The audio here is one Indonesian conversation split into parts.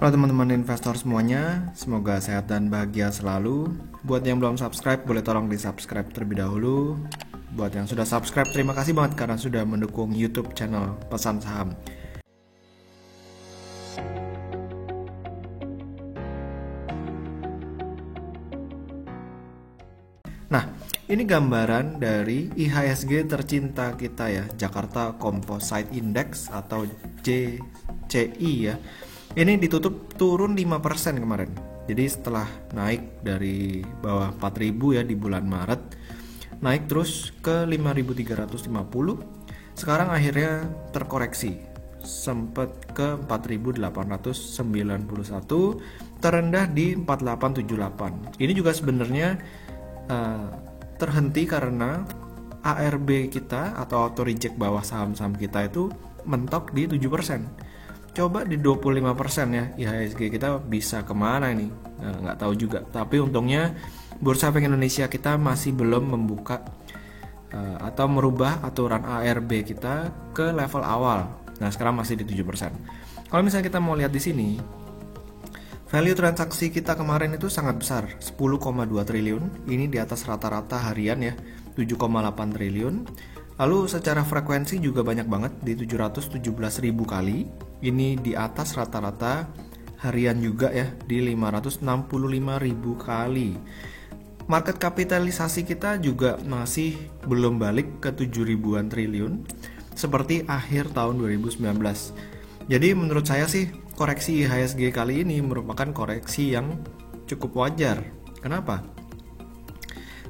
Halo teman-teman investor semuanya, semoga sehat dan bahagia selalu. Buat yang belum subscribe, boleh tolong di subscribe terlebih dahulu. Buat yang sudah subscribe, terima kasih banget karena sudah mendukung YouTube channel Pesan Saham. Nah, ini gambaran dari IHSG tercinta kita ya, Jakarta Composite Index atau JCI ya. Ini ditutup turun 5% kemarin. Jadi setelah naik dari bawah 4.000 ya di bulan Maret, naik terus ke 5.350. Sekarang akhirnya terkoreksi, sempat ke 4.891, terendah di 4878. Ini juga sebenarnya terhenti karena ARB kita atau auto reject bawah saham-saham kita itu mentok di 7%. Coba di 25% ya, IHSG kita bisa kemana ini? Nah, nggak tahu juga. Tapi untungnya Bursa Efek Indonesia kita masih belum membuka atau merubah aturan ARB kita ke level awal. Nah, sekarang masih di 7%. Kalau misalnya kita mau lihat di sini, value transaksi kita kemarin itu sangat besar, 10,2 triliun. Ini di atas rata-rata harian ya, 7,8 triliun. Lalu secara frekuensi juga banyak banget di 717.000 kali. Ini di atas rata-rata harian juga ya di 565.000 kali. Market kapitalisasi kita juga masih belum balik ke 7.000-an triliun seperti akhir tahun 2019. Jadi menurut saya sih koreksi IHSG kali ini merupakan koreksi yang cukup wajar. Kenapa?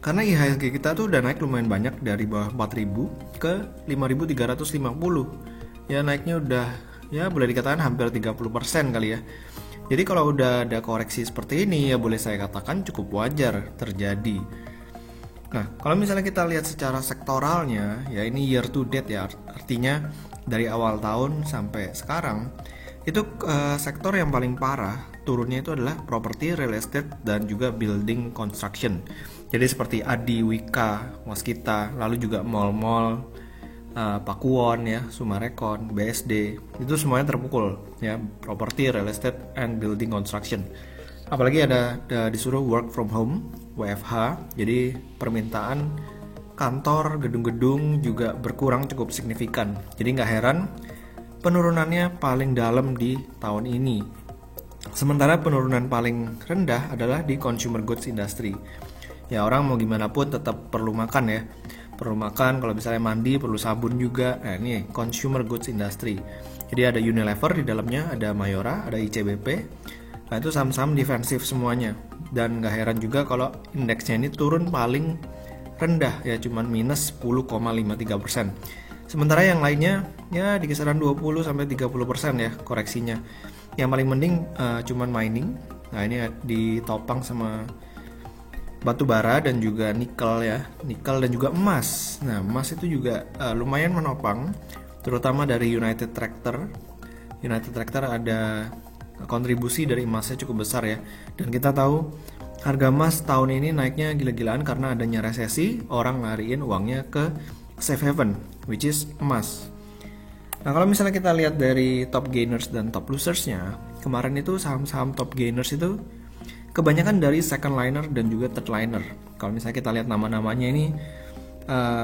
Karena IHSG kita tuh udah naik lumayan banyak dari bawah 4.000 ke 5.350. Ya naiknya udah ya boleh dikatakan hampir 30% kali ya. Jadi kalau udah ada koreksi seperti ini ya boleh saya katakan cukup wajar terjadi. Nah, kalau misalnya kita lihat secara sektoralnya, ya ini year to date ya, artinya dari awal tahun sampai sekarang, itu sektor yang paling parah turunnya itu adalah properti, real estate, dan juga building construction. Jadi seperti Adi, Wika, Waskita, lalu juga mall-mall, Pakuwon ya, Sumarekon, BSD, itu semuanya terpukul ya, properti, real estate, and building construction. Apalagi ada disuruh work from home, WFH, jadi permintaan kantor, gedung-gedung juga berkurang cukup signifikan. Jadi nggak heran penurunannya paling dalam di tahun ini. Sementara penurunan paling rendah adalah di consumer goods industry. Ya orang mau gimana pun tetap perlu makan ya. Perlu makan, kalau misalnya mandi perlu sabun juga. Nah ini consumer goods industry. Jadi ada Unilever di dalamnya, ada Mayora, ada ICBP. Nah itu saham-saham defensif semuanya. Dan gak heran juga kalau indeksnya ini turun paling rendah ya, cuman minus 10,53%. Sementara yang lainnya ya di kisaran 20-30% ya koreksinya. Yang paling mending cuman mining. Nah ini ditopang sama batu bara dan juga nikel ya, nikel dan juga emas. Nah emas itu juga lumayan menopang, terutama dari United Tractor. United Tractor ada kontribusi dari emasnya cukup besar ya. Dan kita tahu harga emas tahun ini naiknya gila-gilaan karena adanya resesi, orang lariin uangnya ke safe haven, which is emas. Nah kalau misalnya kita lihat dari top gainers dan top losersnya, kemarin itu saham-saham top gainers itu kebanyakan dari second liner dan juga third liner. Kalau misalnya kita lihat nama-namanya ini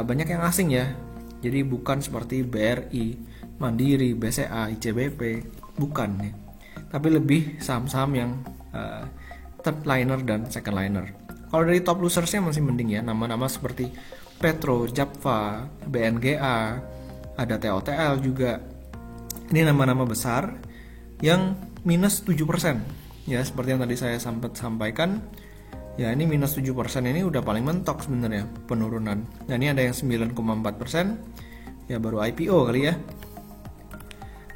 banyak yang asing ya. Jadi bukan seperti BRI, Mandiri, BCA, ICBP, bukan ya. Tapi lebih saham-saham yang third liner dan second liner. Kalau dari top losersnya masih mending ya, nama-nama seperti Petro, Japfa, BNGA, ada TOTL juga. Ini nama-nama besar yang minus 7%. Ya seperti yang tadi saya sempat sampaikan, ya ini minus 7% ini udah paling mentok sebenarnya penurunan. Nah ini ada yang 9,4%, ya baru IPO kali ya.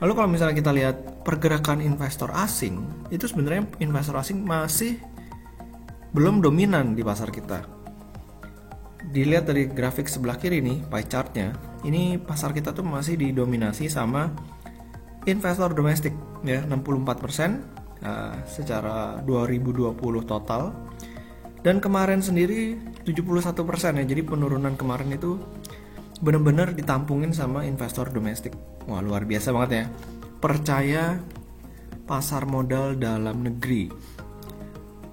Lalu kalau misalnya kita lihat pergerakan investor asing, itu sebenarnya investor asing masih belum dominan di pasar kita. Dilihat dari grafik sebelah kiri nih, pie chartnya, ini pasar kita tuh masih didominasi sama investor domestik ya, 64%. Secara 2020 total, dan kemarin sendiri 71% ya. Jadi penurunan kemarin itu benar-benar ditampungin sama investor domestik. Wah luar biasa banget ya. Percaya pasar modal dalam negeri.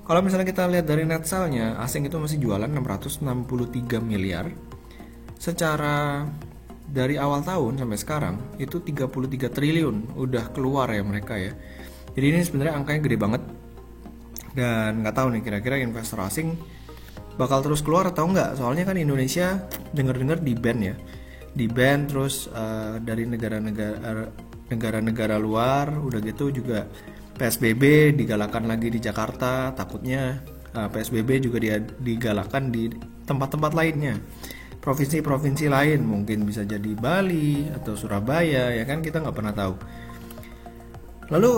Kalau misalnya kita lihat dari net sale-nya, asing itu masih jualan 663 miliar. Secara dari awal tahun sampai sekarang itu 33 triliun udah keluar ya mereka ya. Jadi ini sebenarnya angkanya gede banget. Dan nggak tahu nih kira-kira investor asing bakal terus keluar atau enggak. Soalnya kan Indonesia dengar-dengar di ban ya. Di ban terus dari negara-negara luar, udah gitu juga PSBB digalakan lagi di Jakarta, takutnya PSBB juga digalakan di tempat-tempat lainnya. Provinsi-provinsi lain mungkin bisa jadi Bali atau Surabaya, ya kan kita nggak pernah tahu. Lalu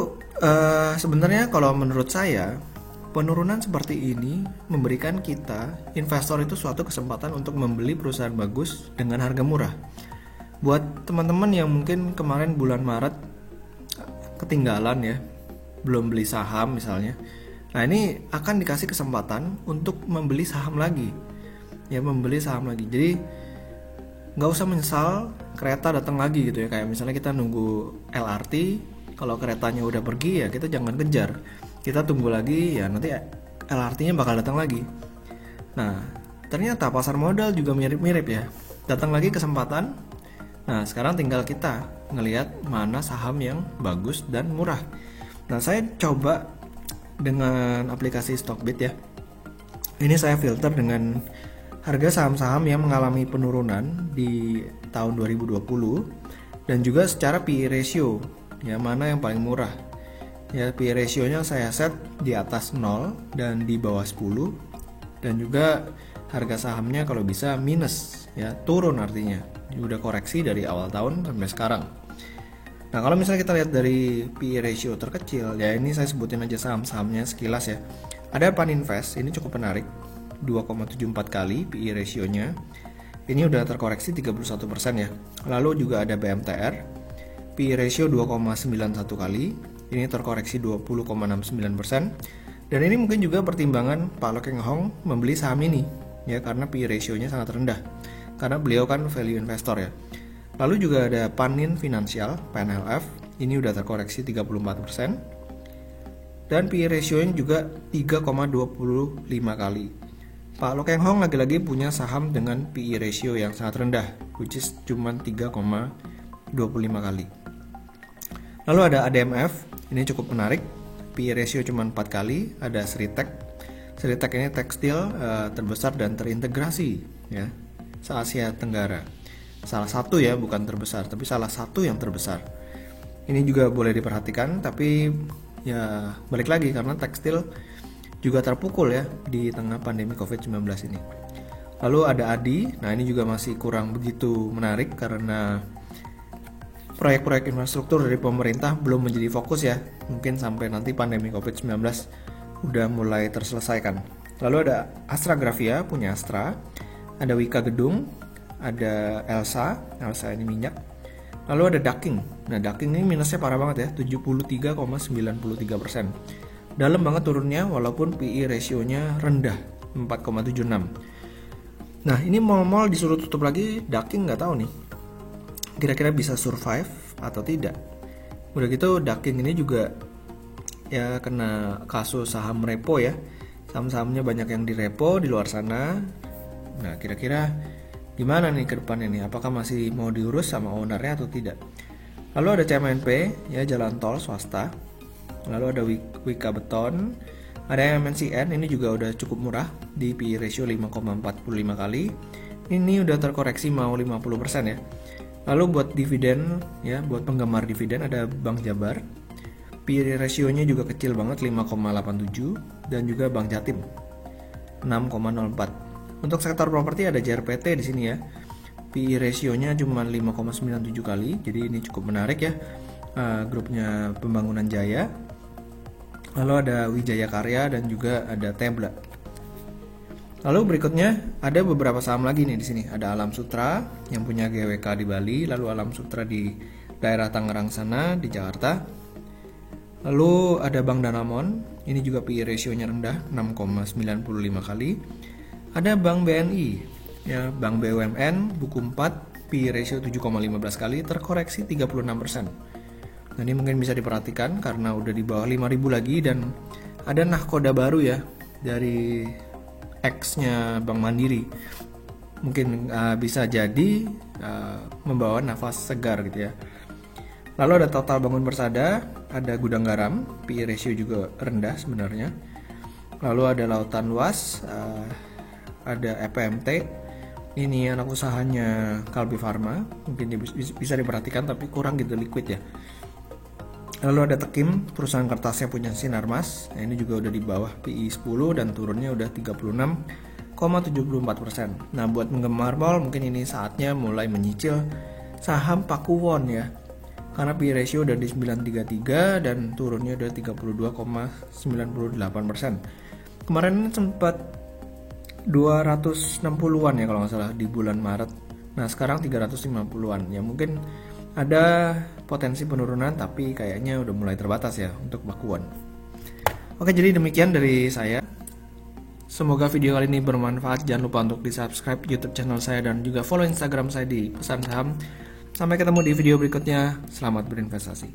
sebenarnya kalau menurut saya penurunan seperti ini memberikan kita investor itu suatu kesempatan untuk membeli perusahaan bagus dengan harga murah. Buat teman-teman yang mungkin kemarin bulan Maret ketinggalan ya, belum beli saham misalnya. Nah ini akan dikasih kesempatan untuk membeli saham lagi. Ya membeli saham lagi. Jadi nggak usah menyesal kereta datang lagi gitu ya. Kayak misalnya kita nunggu LRT, kalau keretanya udah pergi ya kita jangan kejar. Kita tunggu lagi ya nanti LRT-nya bakal datang lagi. Nah ternyata pasar modal juga mirip-mirip ya. Datang lagi kesempatan. Nah sekarang tinggal kita ngelihat mana saham yang bagus dan murah. Nah saya coba dengan aplikasi Stockbit ya. Ini saya filter dengan harga saham-saham yang mengalami penurunan di tahun 2020 dan juga secara PE ratio ya, mana yang paling murah. Ya PE ratio-nya saya set di atas 0 dan di bawah 10, dan juga harga sahamnya kalau bisa minus ya, turun artinya. Udah koreksi dari awal tahun sampai sekarang. Nah kalau misalnya kita lihat dari PE ratio terkecil, ya ini saya sebutin aja saham-sahamnya sekilas ya. Ada Paninvest, ini cukup menarik, 2,74 kali PE ratio-nya. Ini udah terkoreksi 31% ya. Lalu juga ada BMTR, PE ratio 2,91 kali, ini terkoreksi 20,69%. Dan ini mungkin juga pertimbangan Pak Lo Keng Hong membeli saham ini, ya karena PE ratio-nya sangat rendah. Karena beliau kan value investor ya. Lalu juga ada Panin Financial, PNLF, ini udah terkoreksi 34%. Dan PE ratio-nya juga 3,25 kali. Pak Lo Keng Hong lagi-lagi punya saham dengan PE ratio yang sangat rendah, which is cuma 3,25 kali. Lalu ada ADMF, ini cukup menarik, PE ratio cuma 4 kali. Ada Sritek. Sritek ini tekstil terbesar dan terintegrasi ya, se-Asia Tenggara. Salah satu ya, bukan terbesar, tapi salah satu yang terbesar. Ini juga boleh diperhatikan, tapi ya balik lagi karena tekstil juga terpukul ya di tengah pandemi COVID-19 ini. Lalu ada ADI, nah ini juga masih kurang begitu menarik karena proyek-proyek infrastruktur dari pemerintah belum menjadi fokus ya. Mungkin sampai nanti pandemi COVID-19 udah mulai terselesaikan. Lalu ada Astra Grafia, punya Astra. Ada Wika Gedung, ada Elsa ini minyak. Lalu ada Daking. Nah Daking ini minusnya parah banget ya, 73,93%. Dalam banget turunnya walaupun PE ratio-nya rendah, 4,76. Nah ini mal-mal disuruh tutup lagi, Daking nggak tahu nih kira-kira bisa survive atau tidak. Udah gitu Daking ini juga ya kena kasus saham repo ya. Saham-sahamnya banyak yang direpo di luar sana. Nah kira-kira gimana nih ke depannya nih? Apakah masih mau diurus sama ownernya atau tidak? Lalu ada CMNP ya, jalan tol swasta. Lalu ada Wika Beton. Ada MNCN, ini juga udah cukup murah di PE ratio 5,45 kali. Ini udah terkoreksi mau 50% ya. Lalu buat dividen ya, buat penggemar dividen ada Bank Jabar. PE ratio-nya juga kecil banget, 5,87, dan juga Bank Jatim 6,04. Untuk sektor properti ada JRPT di sini ya. PE ratio-nya cuma 5,97 kali, jadi ini cukup menarik ya. Grupnya Pembangunan Jaya. Lalu ada Wijaya Karya dan juga ada Tebla. Lalu berikutnya ada beberapa saham lagi nih di sini. Ada Alam Sutra yang punya GWK di Bali, lalu Alam Sutra di daerah Tangerang sana di Jakarta. Lalu ada Bank Danamon, ini juga PE ratio-nya rendah, 6,95 kali. Ada Bank BNI, ya Bank BUMN buku 4, PE ratio 7,15 kali, terkoreksi 36%. Nah, ini mungkin bisa diperhatikan karena udah di bawah 5.000 lagi, dan ada nahkoda baru ya dari X-nya Bank Mandiri. Mungkin bisa jadi membawa nafas segar gitu ya. Lalu ada Total Bangun Persada, ada Gudang Garam, PE ratio juga rendah sebenarnya. Lalu ada Lautan Luas, ada EPMT, ini anak usahanya Kalbe Farma, mungkin bisa diperhatikan tapi kurang gitu liquid ya. Lalu ada Tekim, perusahaan kertasnya punya Sinarmas. Nah, ini juga udah di bawah PI 10 dan turunnya udah 36,74%. Nah, buat penggemar mall mungkin ini saatnya mulai menyicil saham Pakuwon ya. Karena PI ratio udah di 933 dan turunnya udah 32,98%. Kemarin sempat 260-an ya kalau nggak salah di bulan Maret. Nah, sekarang 350-an. Ya mungkin ada potensi penurunan tapi kayaknya udah mulai terbatas ya untuk Pakuwon. Oke, jadi demikian dari saya. Semoga video kali ini bermanfaat. Jangan lupa untuk di-subscribe YouTube channel saya dan juga follow Instagram saya di Pesan Saham. Sampai ketemu di video berikutnya. Selamat berinvestasi.